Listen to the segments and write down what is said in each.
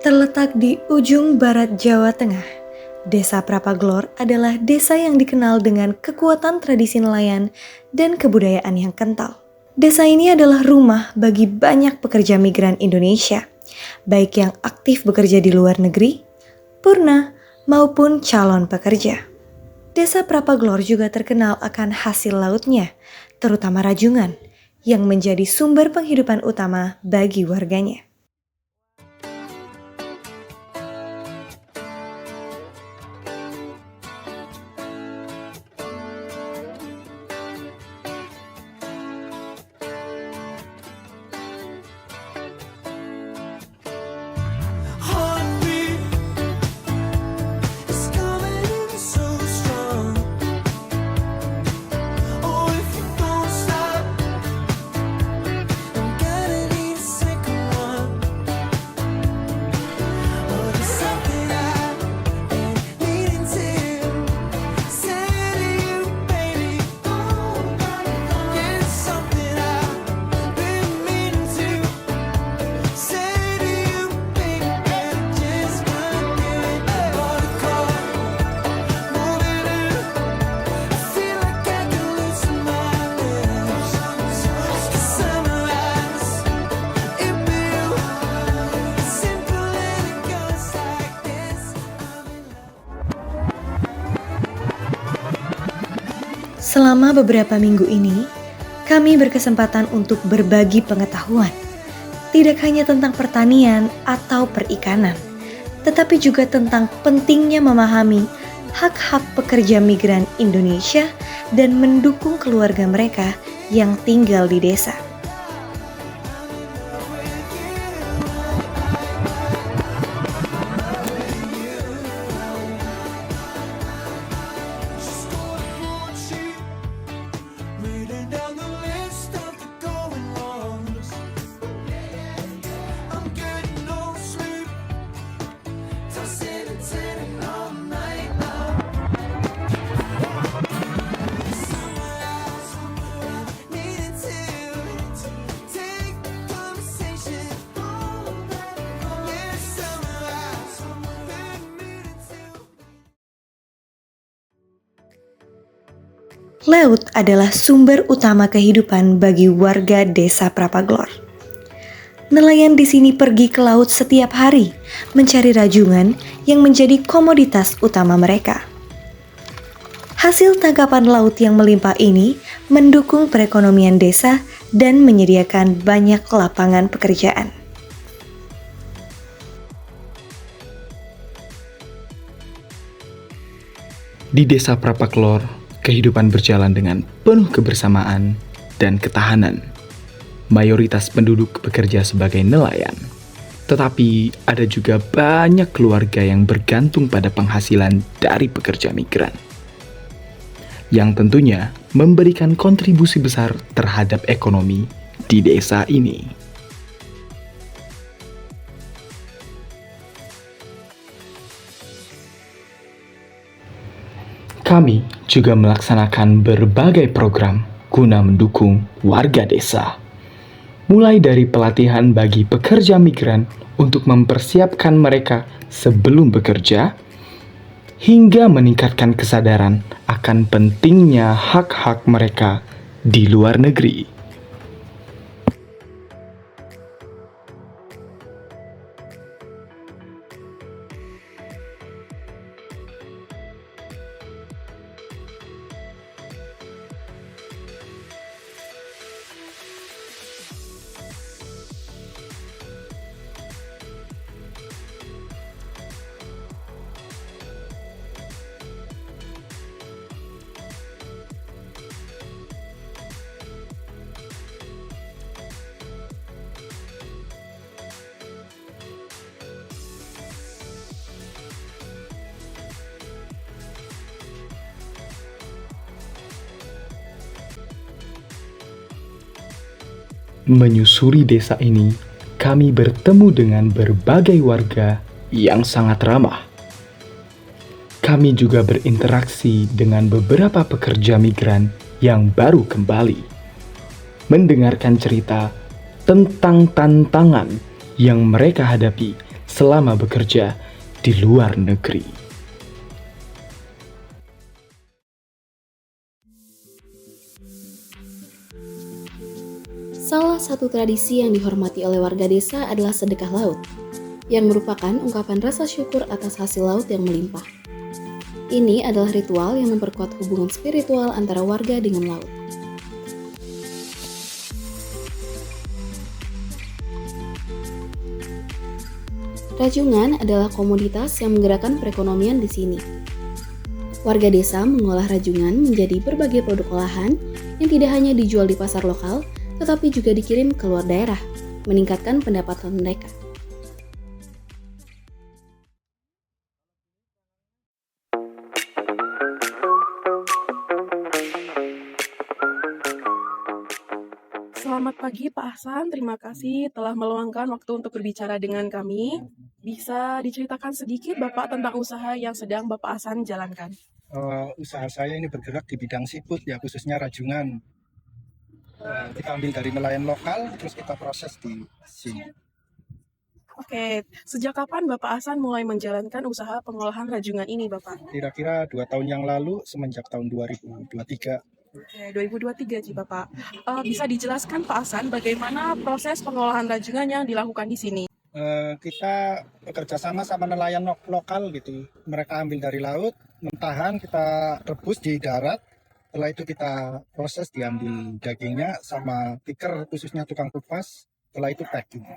Terletak di ujung barat Jawa Tengah, Desa Prapaglor adalah desa yang dikenal dengan kekuatan tradisi nelayan dan kebudayaan yang kental. Desa ini adalah rumah bagi banyak pekerja migran Indonesia, baik yang aktif bekerja di luar negeri, purna, maupun calon pekerja. Desa Prapaglor juga terkenal akan hasil lautnya, terutama rajungan, yang menjadi sumber penghidupan utama bagi warganya. Selama beberapa minggu ini, kami berkesempatan untuk berbagi pengetahuan, tidak hanya tentang pertanian atau perikanan, tetapi juga tentang pentingnya memahami hak-hak pekerja migran Indonesia dan mendukung keluarga mereka yang tinggal di desa. Laut adalah sumber utama kehidupan bagi warga desa Prapaglor. Nelayan di sini pergi ke laut setiap hari mencari rajungan yang menjadi komoditas utama mereka. Hasil tangkapan laut yang melimpah ini mendukung perekonomian desa dan menyediakan banyak lapangan pekerjaan. Di desa Prapaglor, kehidupan berjalan dengan penuh kebersamaan dan ketahanan. Mayoritas penduduk bekerja sebagai nelayan, tetapi ada juga banyak keluarga yang bergantung pada penghasilan dari pekerja migran, yang tentunya memberikan kontribusi besar terhadap ekonomi di desa ini. Kami juga melaksanakan berbagai program guna mendukung warga desa. Mulai dari pelatihan bagi pekerja migran untuk mempersiapkan mereka sebelum bekerja, hingga meningkatkan kesadaran akan pentingnya hak-hak mereka di luar negeri. Menyusuri desa ini, kami bertemu dengan berbagai warga yang sangat ramah. Kami juga berinteraksi dengan beberapa pekerja migran yang baru kembali, mendengarkan cerita tentang tantangan yang mereka hadapi selama bekerja di luar negeri. Salah satu tradisi yang dihormati oleh warga desa adalah sedekah laut, yang merupakan ungkapan rasa syukur atas hasil laut yang melimpah. Ini adalah ritual yang memperkuat hubungan spiritual antara warga dengan laut. Rajungan adalah komoditas yang menggerakkan perekonomian di sini. Warga desa mengolah rajungan menjadi berbagai produk olahan yang tidak hanya dijual di pasar lokal, tetapi juga dikirim ke luar daerah, meningkatkan pendapatan mereka. Selamat pagi Pak Ahsan, terima kasih telah meluangkan waktu untuk berbicara dengan kami. Bisa diceritakan sedikit Bapak tentang usaha yang sedang Bapak Ahsan jalankan? Usaha saya ini bergerak di bidang seafood ya, khususnya rajungan. Kita ambil dari nelayan lokal, terus kita proses di sini. Oke, sejak kapan Bapak Ahsan mulai menjalankan usaha pengolahan rajungan ini Bapak? Kira-kira 2 tahun yang lalu, semenjak tahun 2023. Oke, 2023 sih Bapak. Bisa dijelaskan Pak Ahsan bagaimana proses pengolahan rajungan yang dilakukan di sini? Kita bekerja sama nelayan lokal gitu. Mereka ambil dari laut, mentahan, kita rebus di darat. Setelah itu kita proses, diambil dagingnya sama picker, khususnya tukang kupas. Setelah itu packing.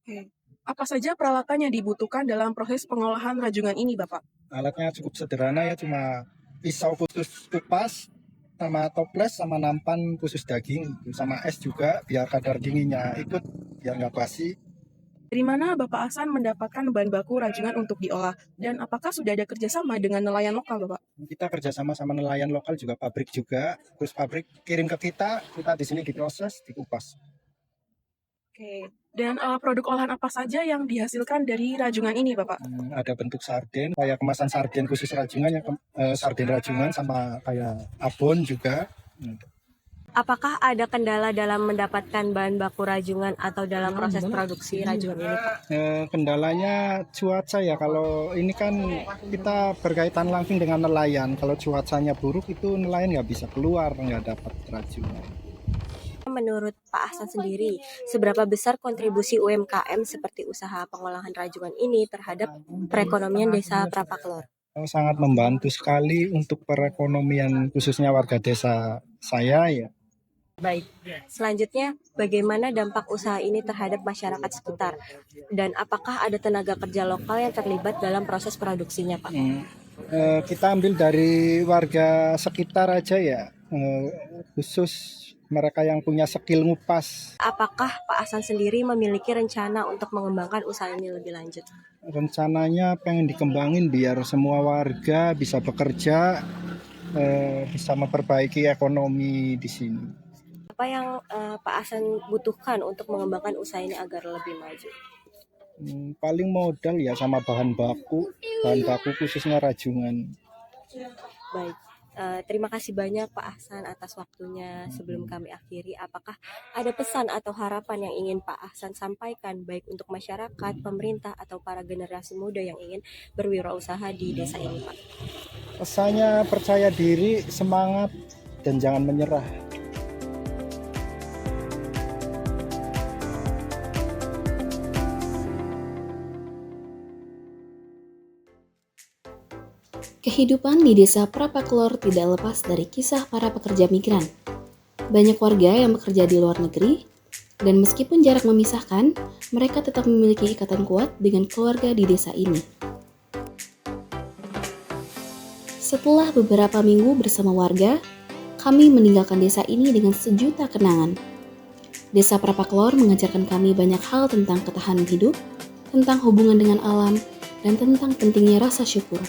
Oke. Apa saja peralatan yang dibutuhkan dalam proses pengolahan rajungan ini Bapak? Alatnya cukup sederhana ya, cuma pisau khusus kupas, sama toples, sama nampan khusus daging, sama es juga biar kadar dinginnya ikut, biar nggak basi. Dari mana Bapak Ahsan mendapatkan bahan baku rajungan untuk diolah? Dan apakah sudah ada kerjasama dengan nelayan lokal Bapak? Kita kerjasama sama nelayan lokal juga, pabrik juga, terus pabrik kirim ke kita di sini diproses, dikupas. Oke. Dan produk olahan apa saja yang dihasilkan dari rajungan ini Bapak? Ada bentuk sarden, kayak kemasan sarden khusus rajungan, sarden rajungan sama kayak abon juga. Apakah ada kendala dalam mendapatkan bahan baku rajungan atau dalam proses produksi rajungan ini, Pak? Kendalanya cuaca ya, kalau ini kan kita berkaitan langsung dengan nelayan. Kalau cuacanya buruk itu nelayan nggak bisa keluar, nggak dapat rajungan. Menurut Pak Ahsan sendiri, seberapa besar kontribusi UMKM seperti usaha pengolahan rajungan ini terhadap perekonomian desa Prapaklor? Sangat membantu sekali untuk perekonomian khususnya warga desa saya ya. Baik, selanjutnya bagaimana dampak usaha ini terhadap masyarakat sekitar? Dan apakah ada tenaga kerja lokal yang terlibat dalam proses produksinya, Pak? Kita ambil dari warga sekitar aja ya, khusus mereka yang punya skill ngupas. Apakah Pak Ahsan sendiri memiliki rencana untuk mengembangkan usaha ini lebih lanjut? Rencananya pengen dikembangin biar semua warga bisa bekerja, bisa memperbaiki ekonomi di sini. Apa yang Pak Ahsan butuhkan untuk mengembangkan usaha ini agar lebih maju? Paling modal ya sama bahan baku khususnya rajungan. Baik, terima kasih banyak Pak Ahsan atas waktunya. Sebelum kami akhiri, apakah ada pesan atau harapan yang ingin Pak Ahsan sampaikan baik untuk masyarakat, pemerintah, atau para generasi muda yang ingin berwirausaha di desa ini, Pak? Pesannya percaya diri, semangat, dan jangan menyerah. Kehidupan di desa Prapaklor tidak lepas dari kisah para pekerja migran. Banyak warga yang bekerja di luar negeri, dan meskipun jarak memisahkan, mereka tetap memiliki ikatan kuat dengan keluarga di desa ini. Setelah beberapa minggu bersama warga, kami meninggalkan desa ini dengan sejuta kenangan. Desa Prapaklor mengajarkan kami banyak hal tentang ketahanan hidup, tentang hubungan dengan alam, dan tentang pentingnya rasa syukur.